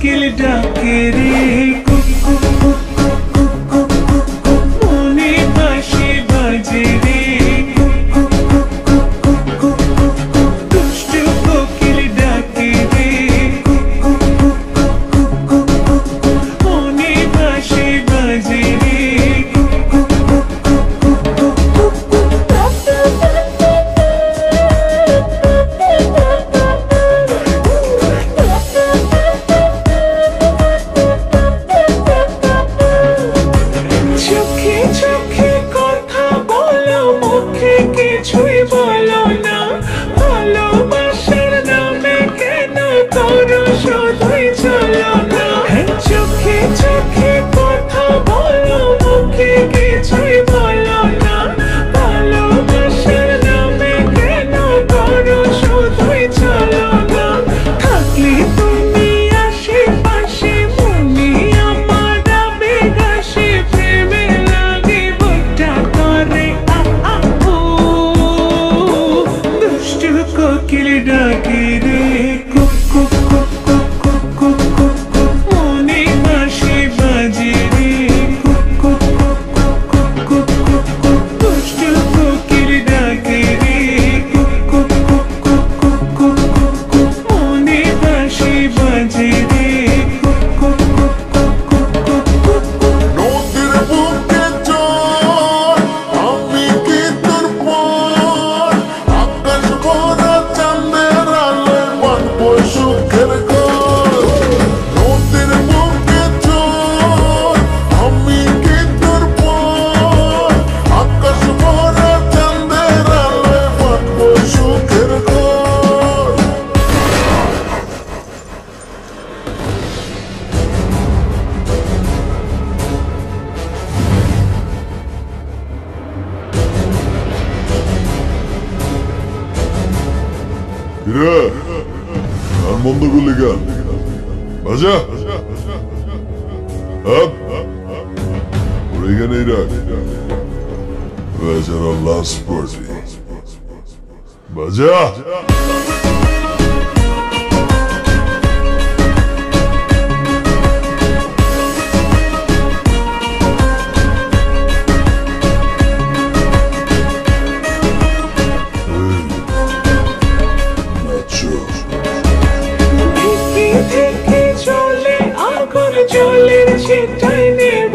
কোকিল ডাকে রে cook cook cook cook cook cook cook cook মনে বাঁশি বাজে রে cook cook cook cook cook cook cook cook দুষ্টু কোকিল ডাকে রে cook cook cook cook cook cook cook cook মনে বাঁশি বাজে রে cook cook cook cook cook cook cook চোখে চোখে কথা বলো মুখে কিছুই বলো না ভালোবাসার নামে কেন করো শুধুই চলো না চোখে চোখে কথা বলো মুখে কিছুই বলো না ভালোবাসার নামে কেন করো শুধুই চলো না থাকলে তুমি আশেপাশে মনে আমার আবেগ আসে প্রেমে লাগে বুকটা করে ও দুষ্টু কোকিল ডাকে রে cook cook cook cook cook cook cook cook মনে বাঁশি বাজে রে cook cook cook cook cook cook cook cook দুষ্টু কোকিল ডাকে রে cook cook cook cook cook cook cook cook মনে বাঁশি বাজে রে cook cook cook cook cook cook cook cook নদীর বুকে চল আমি কি তোর পর আকাশ ভরা চাঁদের আলোয় বাঁধবো সুখের ঘর নদীর বুকে চল আমি কি তোর পর আকাশ ভরা চাঁদের আলোয় বাঁধবো সুখের ঘর কিরে গান বন্ধ করলি গান বাজা ওর এখানেই রাখ বেচারা লাস্ট পার্টি বাজা নাচো থেকে থেকে চলে আগুন জলের ছিটায় নেই